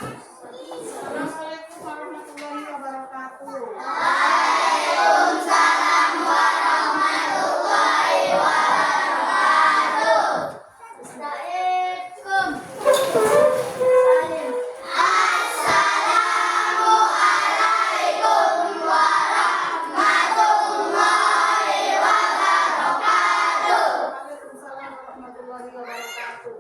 Assalamualaikum warahmatullahi wabarakatuh. Waalaikumsalam warahmatullahi wabarakatuh. Assalamualaikum. Assalamualaikum warahmatullahi wabarakatuh. Waalaikumsalam warahmatullahi wabarakatuh.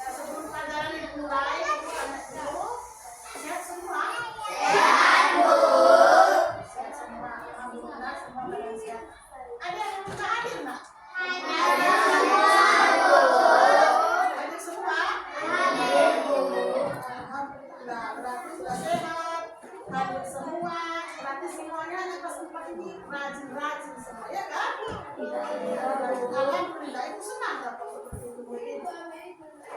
Sebelum pelajaran dimulai, aku tanya dulu, sehat semua? Sehat semua. Alhamdulillah semua badan sehat. Ada yang minta hadir nggak? Hadir semua? Alhamdulillah, berarti sudah sehat. Hadir semua, berarti semuanya di kelas 4 ini rajin-rajin semua, ya kan? Alhamdulillah, itu senang dapat seperti itu.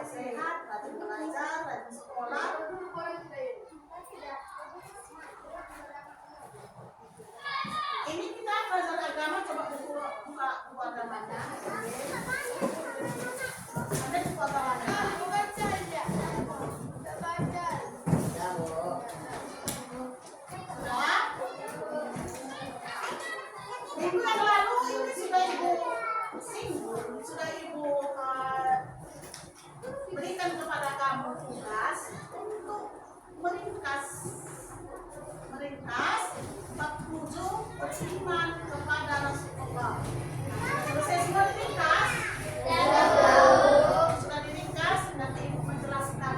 Sehat, rajin belajar, rajin sekolah. Ini kita belajar agama, coba buka agamanya. Ada buku agamanya. Sudah? Minggu yang lalu ini sudah ibu singgung, sudah ibu berikan kepada kamu tugas untuk meringkas bab 7 beriman kepada Rasulullah. Selesai semua diringkas? Sudah diringkas, nanti ibu menjelaskan.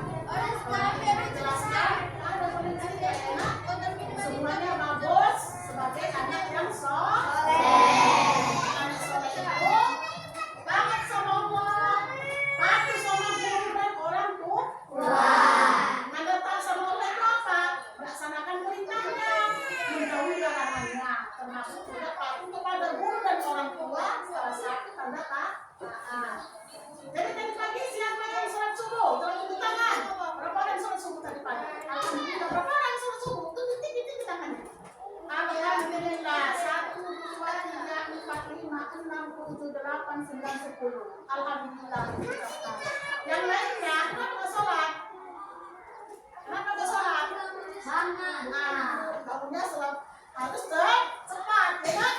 Menjelaskan, ada boleh cerita enak. Semuanya bagus sebagai anak yang soleh. Anak soleh itu banget sama Allah, patuh sama guru dan orang tua. Nggak tahu sama Allah itu apa? Melaksanakan perintahnya, menjauhi larangannya, termasuk juga patuh kepada guru dan orang tua, salah satu tanda taat. Jadi tadi pagi siapa yang sholat subuh? Tolong tepuk tangan. Berapa orang sholat subuh tadi pagi? Alhamdulillah. Berapa orang sholat subuh? Tuh tinggi tangannya. Alhamdulillah. 1, 2, 3, 4, 5, 6, 7, 8, 9, 10. Alhamdulillah. Yang lainnya kenapa nggak sholat? Kenapa nggak sholat? Bangunnya sholat harus cepat, ya kan?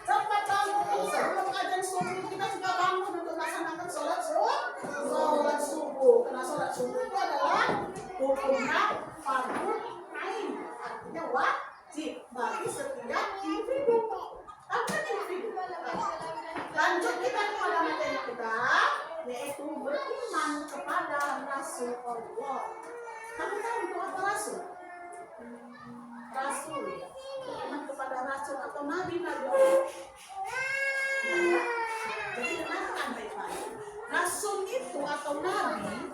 Cepat bangun. Sebelum azan subuh kita juga bangun untuk melaksanakan sholat subuh. Karena sholat subuh itu adalah hukumnya fardhu ain, artinya wajib bagi setiap individu. Apa individu? Lanjut kita kepada materi kita, yaitu beriman kepada Rasulullah. Kamu tahu itu apa Rasul? Rasul, beriman kepada Rasul atau Nabi Allah. Jadi dengarkan baik-baik. Rasul itu atau Nabi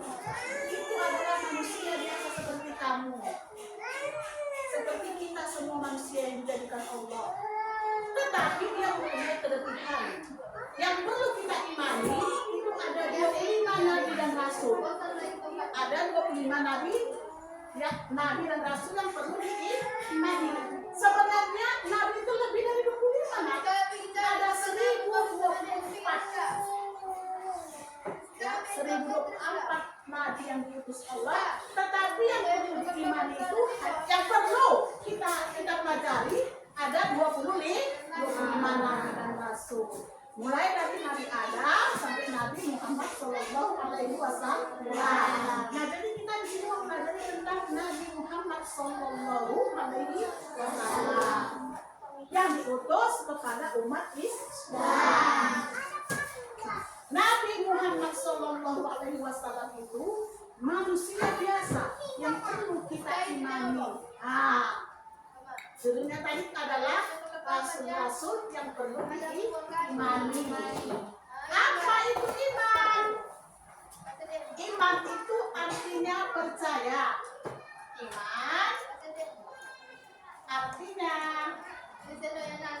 itu adalah manusia biasa seperti kamu, seperti kita semua manusia yang dijadikan Allah. Tetapi dia mempunyai kelebihan yang perlu kita imani. Itu ada 25 Nabi dan Rasul. Ada 25 Nabi, ya, Nabi dan Rasul yang perlu diimani. Sebenarnya Nabi itu lebih dari 25 Nabi. Ada 1024. Ya, 1024 Nabi yang diutus Allah. Tetapi yang perlu diimani itu, yang perlu kita pelajari, ada 25 Nabi dan Rasul. Mulai dari Nabi Adam sampai Nabi Muhammad Sallallahu Alaihi Wasallam. Nah, jadi kita di sini mempelajari tentang Nabi Muhammad Sallallahu Alaihi Wasallam yang diutus kepada umat Islam. Nabi Muhammad Sallallahu Alaihi Wasallam itu manusia biasa yang perlu kita imani. Judulnya tadi adalah rasul-rasul yang perlu diimani. Apa itu iman? Iman itu artinya percaya. Iman artinya percaya.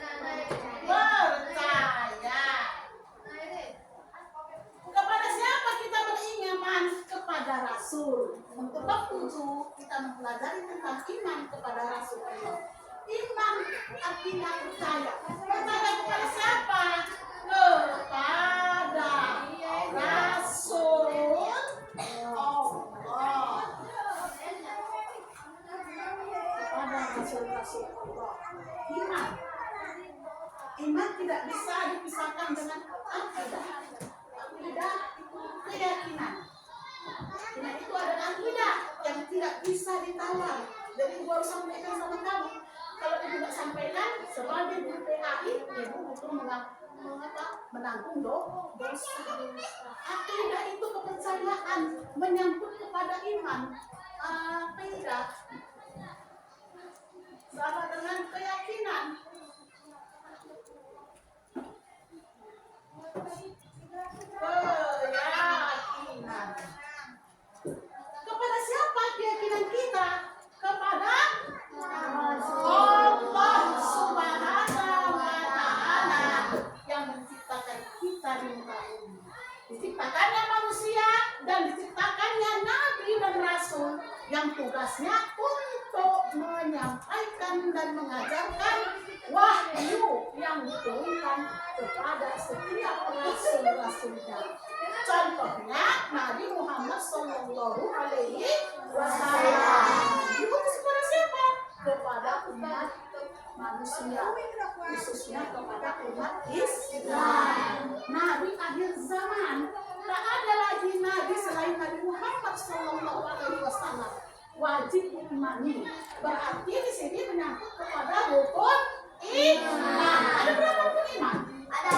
Kepada siapa kita beriman? Kepada Rasul. Untuk bab 7 kita mempelajari tentang iman kepada Rasul. Iman artinya percaya. Percaya kepada siapa? Kepada Rasul Allah. Kepada Rasul-Rasul Allah. Iman tidak bisa dipisahkan dengan akidah. Akidah itu keyakinan. Nah, itu adalah akidah yang tidak bisa ditawar. Jadi gua harus sampaikan sama kamu. Kalau ibu tidak sampaikan sebagai guru PAI, ibu butuh menanggung dosa. Akidah itu kepercayaan menyangkut kepada iman. Akidah sama dengan keyakinan. Keyakinan. Kepada siapa keyakinan kita? Kepada Allah Subhanahu wa Ta'ala yang menciptakan kita di muka bumi. Diciptakannya manusia dan diciptakannya nabi dan rasul yang tugasnya untuk menyampaikan dan mengajarkan wahyu yang diturunkan kepada setiap rasul-rasulnya. Contohnya Nabi Muhammad Sallallahu Alaihi Wasallam. Diutus kepada siapa? Kepada umat manusia, khususnya kepada umat Islam. Nabi akhir zaman. Tak ada lagi nabi selain Nabi Muhammad Sallallahu Alaihi Wasallam. Wajib diimani. Berarti di sini menyangkut kepada rukun iman. Ada berapa rukun iman? Ada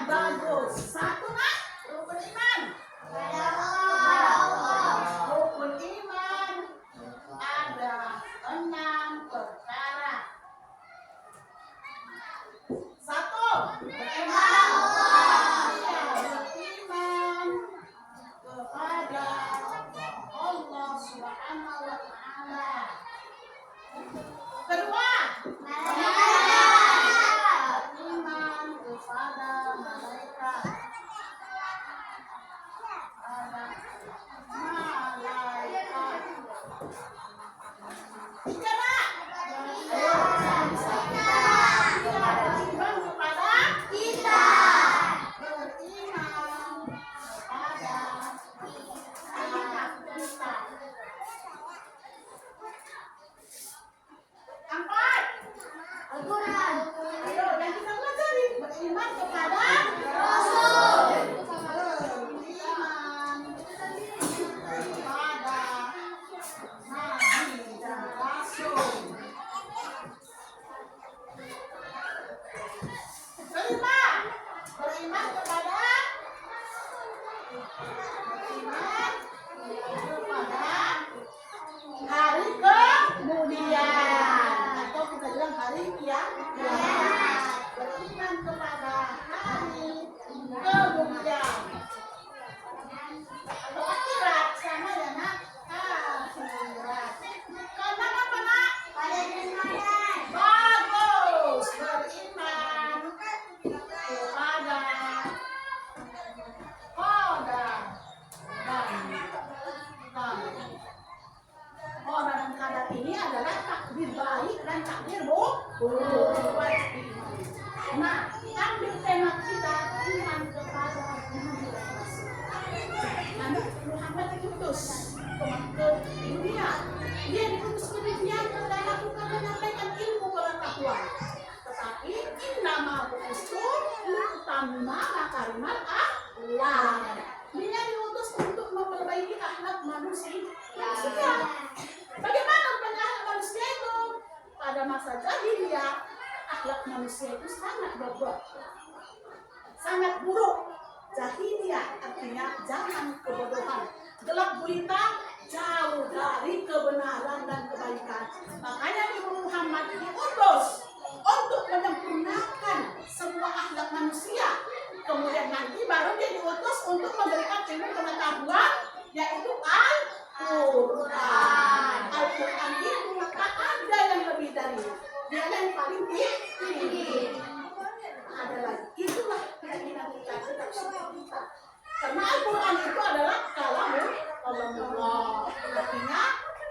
6. Bagus. Satu nak rukun iman. Kepada Allah. Rukun iman ada 6 perkara. Satu, beriman. Ya, beriman kepada Allah Subhanahu wa Ta'ala. Kedua, beriman kepada malaikat. Ada malaikat. Tiga, Pak. Beriman kepada Kita. beriman kepada anak kita. Empat. Al-Quran. Ayo, yang kita pelajari beriman kepada Rasul. beriman kepada nabi dan rasul. Kelima, beriman kepada hari kemudian atau kita bilang hari kiamat. Beriman kepada hari kemudian atau akhirat, sama ya nak? Akhirat. Karena apa nak? Pada Jumat. Bagus. Beriman kepada qadar dan qadar ini adalah takdir baik dan takdir buruk. Nah, ambil tema kita iman kepada Nabi dan Rasul. Nabi Muhammad diutus ke dunia. Dia diutus ke dunia untuk melakukan menyampaikan ilmu pengetahuan. Tetapi innama bu'istu liutammima makarimal akhlaq. Dia diutus untuk memperbaiki akhlak manusia. Bagaimana akhlak manusia itu? Pada masa jahiliyah, akhlak manusia itu sangat bobok, sangat buruk. Jahiliyah artinya zaman kebodohan, gelap gulita, jauh dari kebenaran dan kebaikan. Makanya Nabi Muhammad diutus untuk menyempurnakan semua akhlak manusia. Kemudian nanti baru dia diutus untuk memberikan ilmu pengetahuan, yaitu Al-Quran. Al-Quran itu tak ada yang lebih dari dia yang paling tinggi. Ada lagi. Itulah keyakinan kita. Karena Al-Quran itu adalah kalamullah, artinya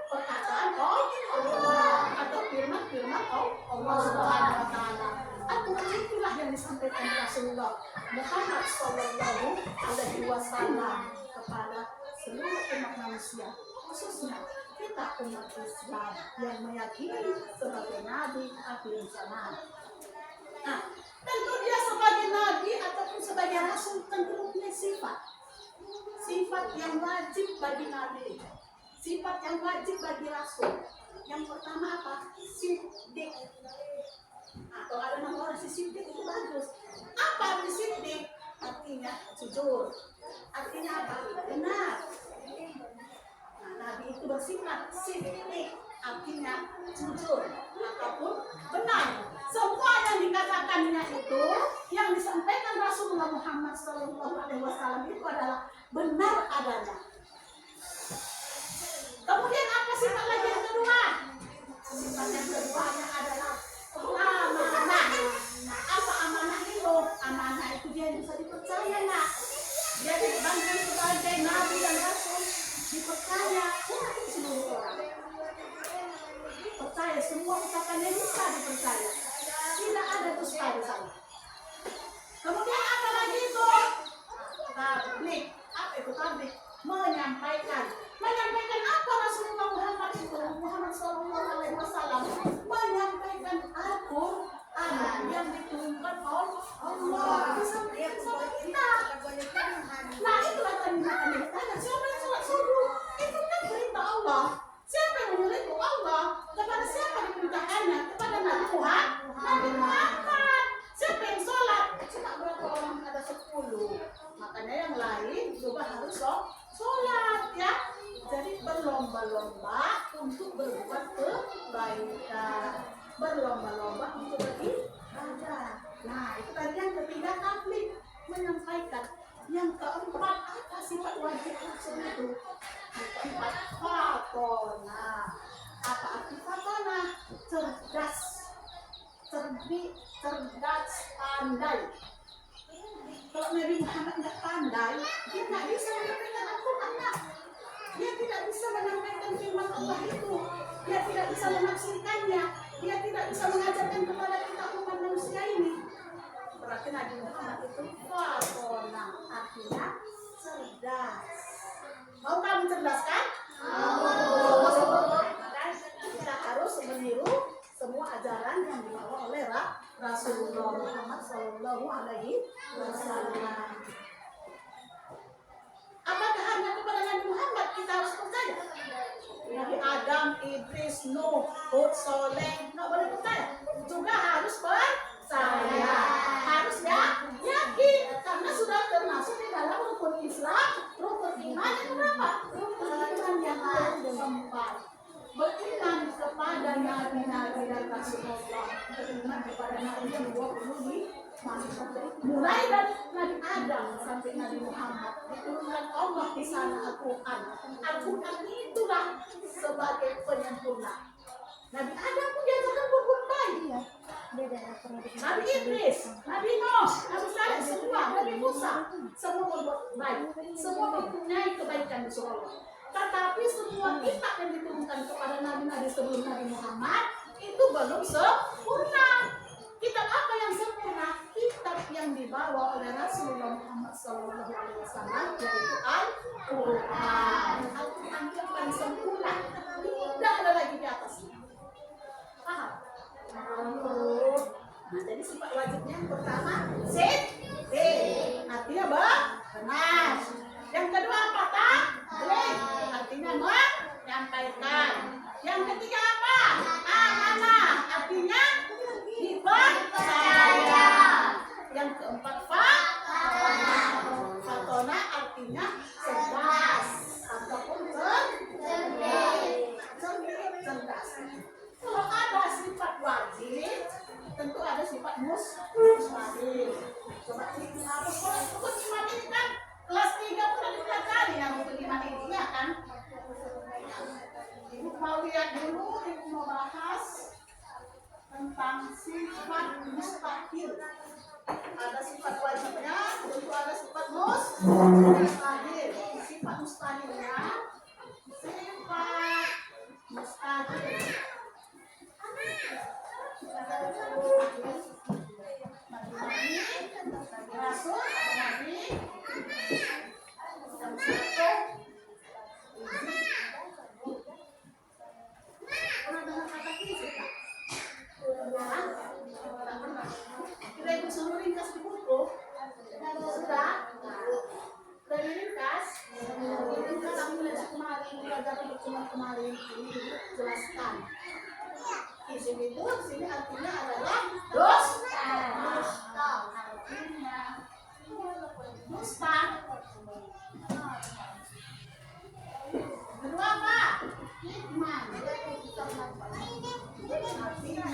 perkataan Allah atau firman-firman Allah Subhanahu wa taala. Al-Quran itulah yang disampaikan Rasulullah Muhammad sallallahu alaihi wasallam kepada seluruh umat manusia, khususnya kita umat Islam yang meyakini sebagai nabi akhir zaman. Nah, tentu dia sebagai nabi ataupun sebagai rasul tentu punya sifat yang wajib bagi nabi, sifat yang wajib bagi rasul. Yang pertama apa? Siddiq. Atau ada nama orang si siddiq itu bagus. Apa arti siddiq? Artinya jujur. Artinya apa? Benar. Nah, nabi itu bersifat siddiq, artinya jujur ataupun benar. Semua yang dikatakannya itu, yang disampaikan Rasulullah Muhammad SAW itu adalah benar adanya. Kemudian apa sifat lagi yang kedua? Sifat yang keduanya adalah amanah. Apa amanah itu? Amanah itu dia bisa dipercaya, nak. Dia dibandingkan sebagai nabi dan rasul, dipercaya untuk seluruh orang. Percaya semua ucapannya bisa dipercaya. Tidak ada dusta di sana. Kemudian apa lagi itu? Tabligh. Apa itu tabligh? Menyampaikan apa Rasulullah Muhammad itu? Muhammad SAW menyampaikan Al-Quran yang diturunkan oleh Allah. Disampaikan sama kita. Nah, itulah tadi ditanya, siapa yang sholat subuh? Itu kan perintah Allah. Siapa yang menyuruh itu? Allah. Kepada siapa diperintahkannya? Kepada Nabi Muhammad. Siapa yang sholat? Cuma berapa orang? Ada 10. Makanya yang lain juga harus sholat, ya. Jadi berlomba-lomba untuk berbuat kebaikan, berlomba-lomba untuk beribadah. Nah, itu tadi yang ketiga, tabligh, menyampaikan. Yang keempat, apa sifat wajib itu? Sifat fatonah. Apa arti fatonah? Cerdas, cerdas, pandai. Kalau Nabi Muhammad nggak pandai, dia nggak bisa menyampaikan Al-Quran. Dia tidak bisa menyampaikan firman Allah itu. Dia tidak bisa menafsirkannya. Dia tidak bisa mengajarkan kepada kita umat manusia ini. Berarti Nabi Muhammad itu fatonah, artinya cerdas. Mau kamu cerdas kan? Kita harus meniru semua ajaran yang dibawa oleh Rasulullah Muhammad SAW. Apakah hanya kepada Nabi Muhammad kita harus percaya? Nabi Adam, Idris, Nuh, Hud, Soleh, nggak boleh percaya. Juga harus percaya. Harus yakin, karena sudah termasuk di dalam rukun Islam, rukun iman yang berapa? Rukun iman yang keempat. Beriman kepada nabi-nabi dan Rasulullah. Beriman kepada nabi yang 20 mulai dari Nabi Adam sampai Nabi Muhammad diturunkan Allah di sana Al-Quran. Al-Quran itulah sebagai penyempurna. Nabi Adam pun diajarkan berbuat baik. Nabi Idris, Nabi Nuh, Nabi Saleh, semua Nabi Musa, semua berbuat baik. Semua mempunyai kebaikan di surga. Tetapi semua kitab yang diturunkan kepada nabi-nabi sebelum Nabi Muhammad itu belum sempurna. Kitab apa yang sempurna? Kitab yang dibawa oleh Rasulullah Muhammad SAW, yaitu Al-Quran. Al-Quran yang paling sempurna, tidak ada lagi di atasnya. Paham? Nah, jadi sifat wajibnya yang pertama, siddiq, artinya benar. Yang kedua apa? Tabligh, artinya menyampaikan. Yang ketiga apa? Amanah, artinya dipercaya. Yang keempat fatonah, artinya cerdas atau mau lihat dulu, ibu mau bahas tentang sifat mustahil. Ada sifat wajibnya, tentu ada sifat mustahil. Sifat mustahilnya, sifat mustahil. Nabi Rasul, Nabi yang satu. Pernah dengar kata fisik tak? Kita itu suruh ringkas di buku. Sudah diringkas. Diringkas aku lihat kemarin, pelajaran pertemuan kemarin ini jelaskan. Izin itu sini artinya adalah dosa. Artinya dusta. Kedua apa? Hikmah. Artinya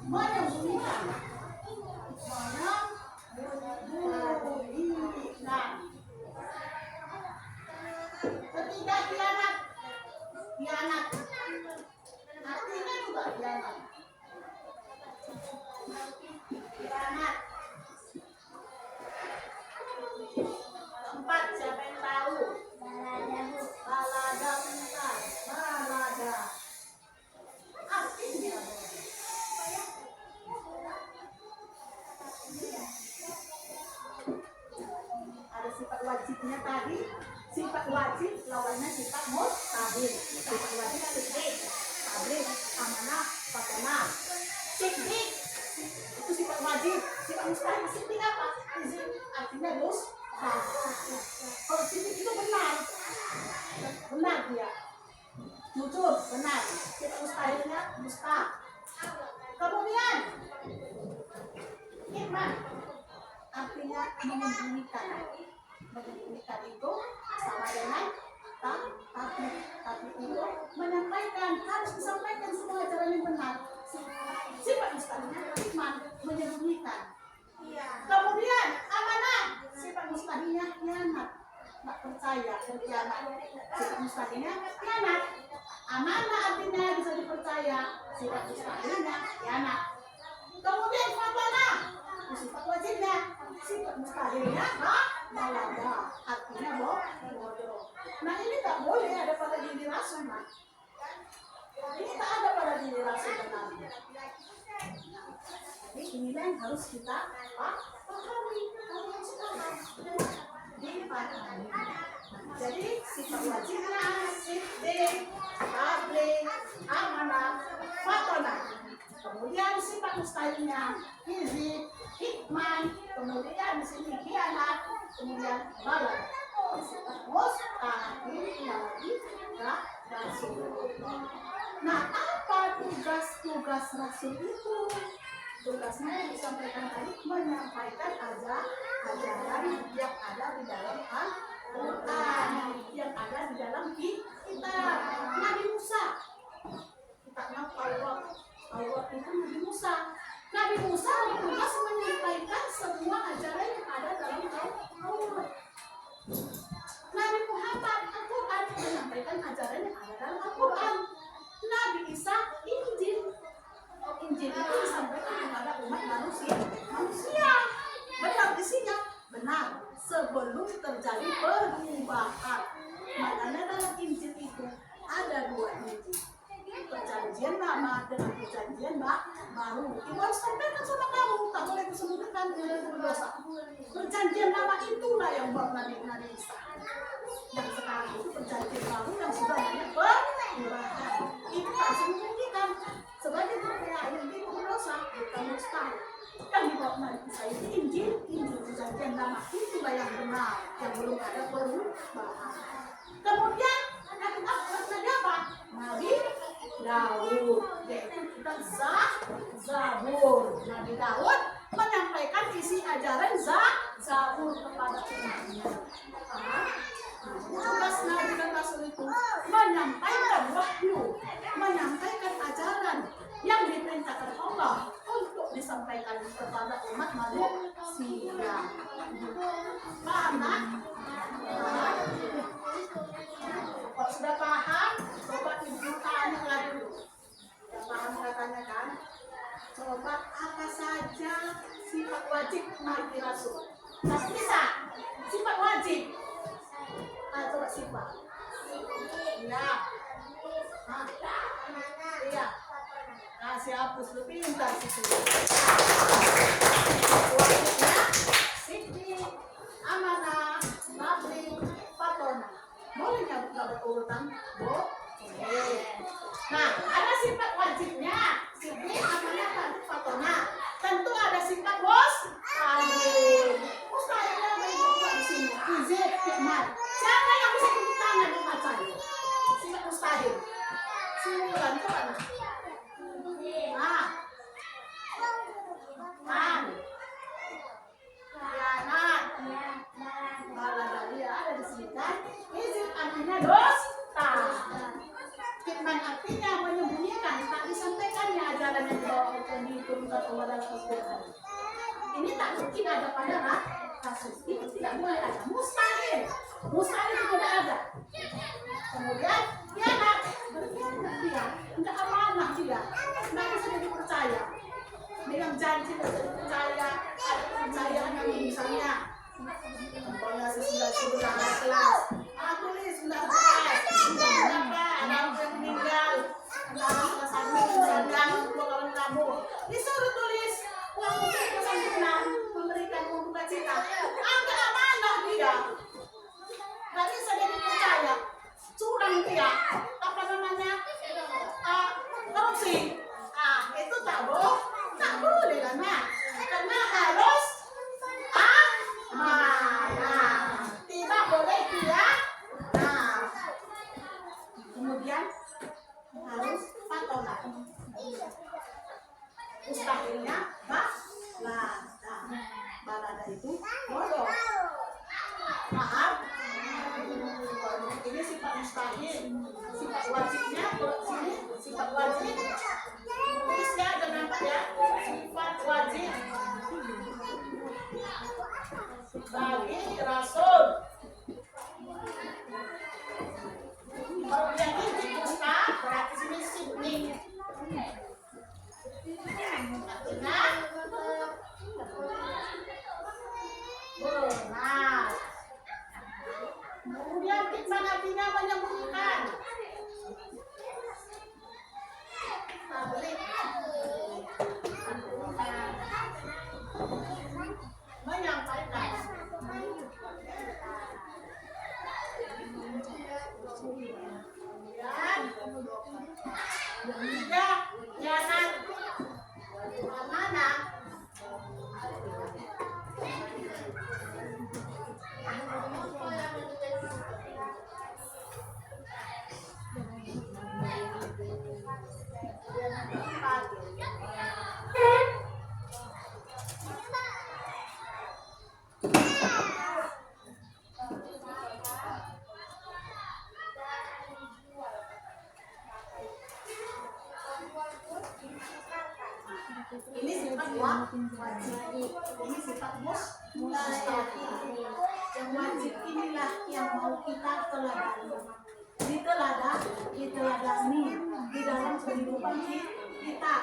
menyembunyikan. Menyembunyikan. Ketiga khianat. Khianat. Artinya juga khianat. Khianat. Keempat, siapa yang tahu? Balada bentar. Balada. Artinya ada sifat wajibnya tadi. Sifat wajib lawannya sifat mustahil. Sifat wajib siddiq, tabligh, amanah, fatanah. Siddiq itu sifat wajib. Sifat mustahil siddiq apa? Izin artinya dusta. Kalau siddiq itu benar. Benar dia. Jujur, benar. Sifat mustahilnya dusta. Kemudian hikmah artinya menyembunyikan. Menyembunyikan itu sama dengan tapi itu menyampaikan, harus disampaikan semua ajaran yang benar. Sifat mustahilnya hikmah, menyembunyikan. Kemudian amanah, sifat mustahilnya khianat, nggak percaya dan khianat. Sifat mustahilnya khianat. Amanah artinya bisa dipercaya, sifat mustahilnya khianat. Kemudian fatanah, sifat wajibnya, sifat mustahilnya balada, artinya bodoh. Nah ini tak boleh ada pada diri rasul, nah. Ini tak ada pada diri rasul benarnya. Jadi inilah yang harus kita pahami, harus dipahami. Jadi sifat wajibnya siddiq, tabligh, amanah, fatanah. Kemudian sifat mustahilnya hizib, hikmah, kemudian di sini khianat, kemudian balad. Sifat mustahilnya lagi rasul. Nah, apa tugas rasul itu? Tugasnya yang disampaikan tadi menyampaikan ajaran yang ada di dalam Al-Quran, yang ada di dalam kitab. Nabi Musa, kita tahu Allah itu Nabi Musa. Nabi Musa bertugas menyampaikan semua ajaran yang ada dalam Taurat. Nabi Muhammad Al-Quran menyampaikan ajaran yang ada dalam Al-Quran. Nabi Isa Injil. Injil itu disampaikan kepada umat manusia. Benar isinya? Benar. Sebelum terjadi perubahan. Makanya dalam Injil itu ada dua Injil. Perjanjian lama dengan perjanjian baru. Ibu harus sampaikan sama kamu, tak boleh disembunyikan berdosa. Perjanjian lama itulah yang buat Nabi Isa. Yang sekarang itu perjanjian baru yang sudah banyak perubahan. Itu tak disembunyikan. Sebagai berkaya ini berdosa, bukan mustahil. Yang dibawa Nabi Isa itu Injil perjanjian lama itulah yang benar, yang belum ada perubahan. Kemudian Nabi apa? Nabi Daud, yaitu kita Zabur. Nabi Daud menyampaikan isi ajaran Zabur kepada umatnya. Tugas Nabi dan Rasul itu menyampaikan wahyu, menyampaikan ajaran yang diperintahkan Allah untuk disampaikan kepada umat manusia. Paham tak? Kalau sudah paham, coba ibu hikmati rasul. Pasti bisa. Sifat wajib. Coba sifat. Iya. Iya. Kasih hapus lu pintar situ. Wajibnya siddiq, amanah, nabli, fatona. Boleh nggak berurutan? Boleh. Nah, ada sifat wajibnya siddiq, amanah, nabli, fatona. Tentu ada sifat mustahil. Mustahilnya berikut di sini. Izin, hikmat. Siapa yang bisa tepuk tangan di matanya? Sifat mustahil. Simulan, coba nah. Khianat. Baladalia ada di sini kan? Izin artinya dusta. Kitman artinya menyembunyikan, tak disampaikannya ajaran yang diturunkan Allah dalam Al-Quran. Ini tak mungkin ada pada kasus. Itu tidak boleh ada. Mustahil. Mustahil itu tidak ada. Kemudian khianat. Berkhianat dia. Tidak amanah dia. Tidak bisa dipercaya. Dengan janji tidak bisa dipercaya. Ada kepercayaan yang misalnya. Contohnya sudah ada kelas. Tulis sudah kelas. Kenapa ada orang yang meninggal? Ada salah satu misalnya dua kawan kamu. Disuruh tulis uang untuk kesantunan, memberikan uang duka cita. Agak amanah dia. Gak bisa dia dipercaya. Curang dia. Apa namanya? Korupsi. Itu tak boleh karena harus amanah. Tidak boleh dia. Kemudian harus patona. Mustahilnya balada itu bodoh. Maaf. Ini sifat mustahil. Sifat wajibnya sini sifat wajib. Tulisnya ada nampak ya. Sifat wajib bagi rasul. Kalau yang ini dusta, berarti sini siddiq. Artinya benar. Kemudian kitman artinya menyembunyikan. Menyampaikan. Khianat. Amanah. Ini sifat wajib. Ini sifat mustahil. Yang wajib inilah yang mau kita teladani. Diteladani di dalam kehidupan kita.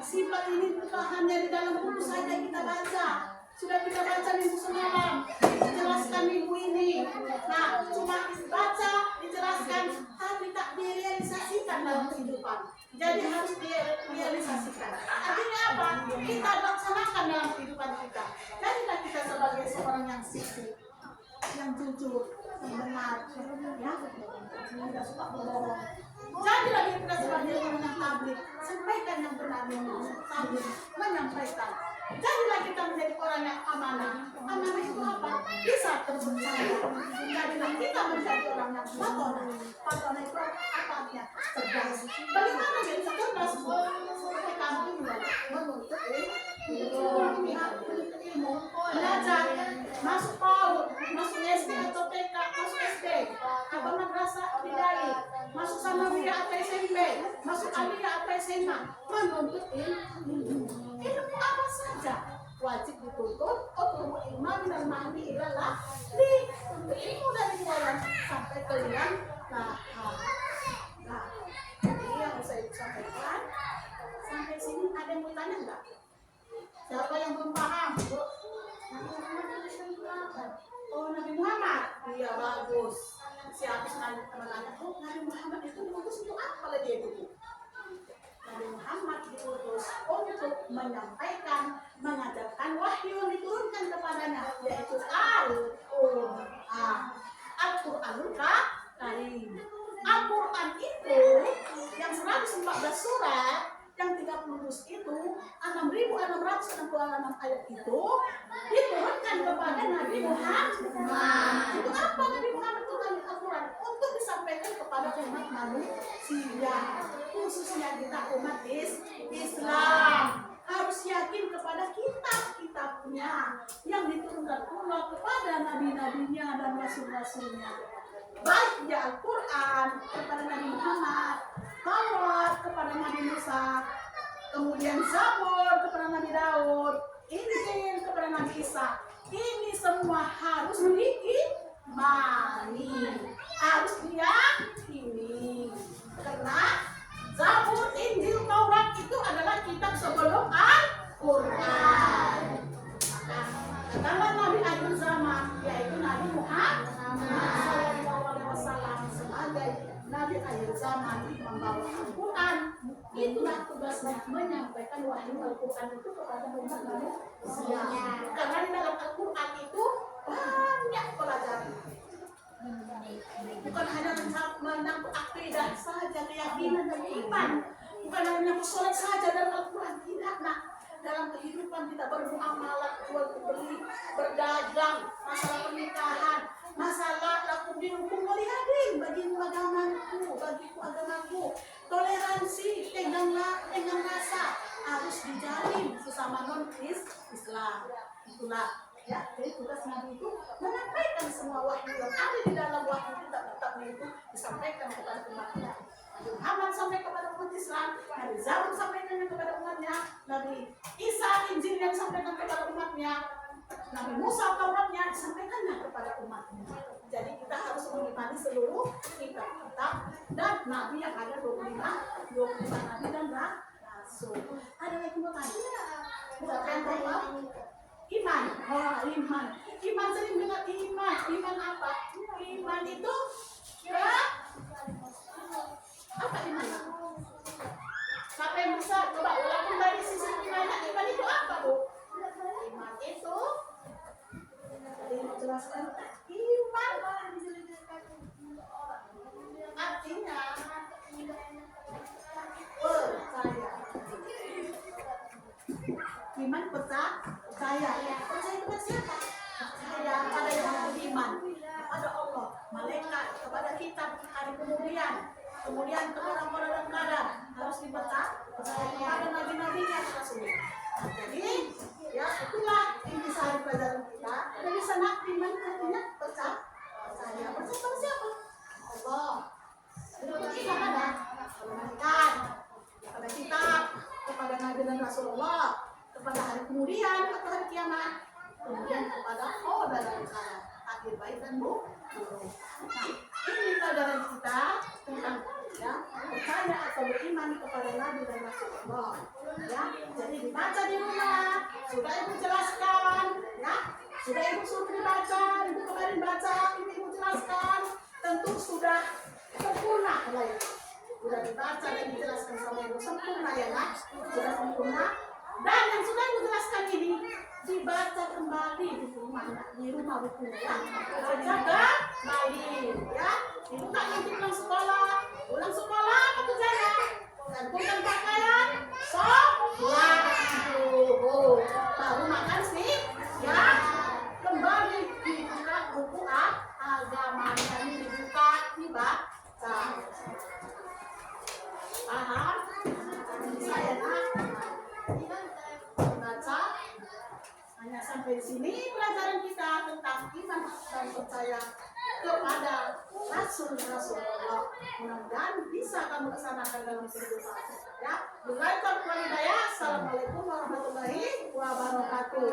Sifat ini bukan hanya di dalam buku saja kita baca. Sudah kita baca minggu semalam, dijelaskan minggu ini. Nah, cuma baca, dijelaskan, tapi tak direalisasikan dalam kehidupan. Jadi harus direalisasikan. Artinya apa? Kita laksanakan dalam kehidupan kita. Jadilah kita sebagai seorang yang sisi, yang jujur, yang benar, ya, tidak suka berbohong. Jadilah kita sebagai orang yang tabligh, sampaikan yang benar dengan tabligh, menyampaikan. Jadilah kita menjadi orang yang amanah. Amanah itu apa? Bisa terpercaya. Jadilah kita menjadi orang yang patona. Patona itu apa artinya? Cerdas. Bagaimana dia bisa cerdas? Seperti kamu menuntut ilmu, belajar, masuk PAUD, masuk SD atau TK, masuk SD, atau madrasah ibtidaiyah, masuk sanawiyah atau SMP, masuk aliyah atau SMA, menuntut ilmu. Ilmu apa saja wajib dituntut. Utlubu ilma minal mahdi ilallah. Untuk ilmu dari mulai sampai ke liang. Ini yang bisa ibu sampaikan. Sampai sini ada yang mau tanya enggak? Siapa yang belum paham? apa dia itu? Nabi Muhammad diutus untuk menyampaikan, mengajarkan wahyu yang diturunkan kepadanya, yaitu Al-Quran. Al-Quranul Karim. Al-Quran itu yang 114 surat, yang 30 juz itu, 6.666 ayat itu diturunkan kepada Nabi Muhammad. Itu apa Nabi Muhammad turunkan Al-Quran? Untuk disampaikan kepada umat manusia, khususnya kita umat Islam. Harus yakin kepada kitab-kitabnya yang diturunkan Allah kepada nabi-nabinya dan rasul-rasulnya. Baik ya Al-Quran kepada Nabi Muhammad, Taurat kepada Nabi Musa, kemudian Zabur kepada Nabi Daud, Injil kepada Nabi Isa. Ini semua harus diimani, harus diyakini. Karena Zabur, Injil, Taurat itu adalah kitab sebelum Al-Quran. Katakanlah Nabi akhir zaman, yaitu Nabi Muhammad SAW sebagai Nabi akhir zaman membawa Al-Quran. Itulah tugasnya, menyampaikan wahyu Al-Quran itu kepada umat manusia. Karena di dalam Al-Quran itu banyak pelajaran. Bukan hanya tentang akidah saja, keyakinan dan iman. Bukan hanya menyangkut sholat saja dalam Al-Quran, tidak. Nah, dalam kehidupan kita bermuamalah, jual beli, berdagang, masalah pernikahan, masalah lakum dinukum waliyadin, bagimu agamaku, bagiku agamaku, toleransi, tegang rasa harus dijalin sesama non-Islam. Itulah ya, jadi tugas Nabi itu menyampaikan semua wahyu yang ada di dalam wahyu kitab-kitabnya itu disampaikan kepada umatnya. Nabi Muhammad sampai kepada umat Islam, Nabi Zabur sampaikan kepada umatnya, Nabi Isa Injil yang sampaikan kepada umatnya, Nabi Musa Tauratnya disampaikannya kepada umatnya. Jadi kita harus mengimani seluruh kitab-kitab dan Nabi yang ada 25 Nabi dan Rasul. Ada lagi mau tanya? Siapa yang tahu? Iman. Iman sering dengar iman. Iman apa? Iman itu ya apa iman? Siapa yang bisa? Coba walaupun dari sisi iman itu apa, Bu? Iman itu tadi mau jelaskan iman artinya percaya. Iman percaya. Percaya kepada siapa? Percaya pada yang beriman, kepada Allah, malaikat, kepada kitab hari kemudian kepada para dan kadar harus dipercaya kepada nabi-nabinya rasulnya. Jadi ya itulah intisari pelajaran kita. Ada di sana iman artinya percaya. Percaya pada siapa? Allah. Kepada kita ada malaikat, kepada kitab, kepada nabi dan rasulullah, kepada hari kemudian atau hari kiamat, kemudian kepada Allah dan kadar akhir baik dan buruk. Nah, ini pelajaran kita tentang ya percaya atau beriman kepada Nabi dan Rasulullah. Ya, jadi dibaca di rumah. Sudah ibu jelaskan, ya. Sudah ibu suruh dibaca, ibu kemarin baca, ibu jelaskan. Tentu sudah sempurna lah ya. Sudah dibaca dan dijelaskan sama ibu sempurna ya, nak. Sudah sempurna. Dan yang sudah ibu jelaskan ini dibaca kembali di rumah bukunya ya. Baca kembali ya. Ibu tak nanti pulang sekolah apa tujuannya? Gantungan pakaian, sholat dulu, baru makan sih ya. Kembali dibuka buku agama ini, dibuka dibaca. Paham? Saya nak baca. Hanya sampai di sini pelajaran kita tentang iman dan percaya kepada Rasulullah. Mudah-mudahan bisa kamu laksanakan dalam kehidupan. Ya, Assalamualaikum warahmatullahi wabarakatuh.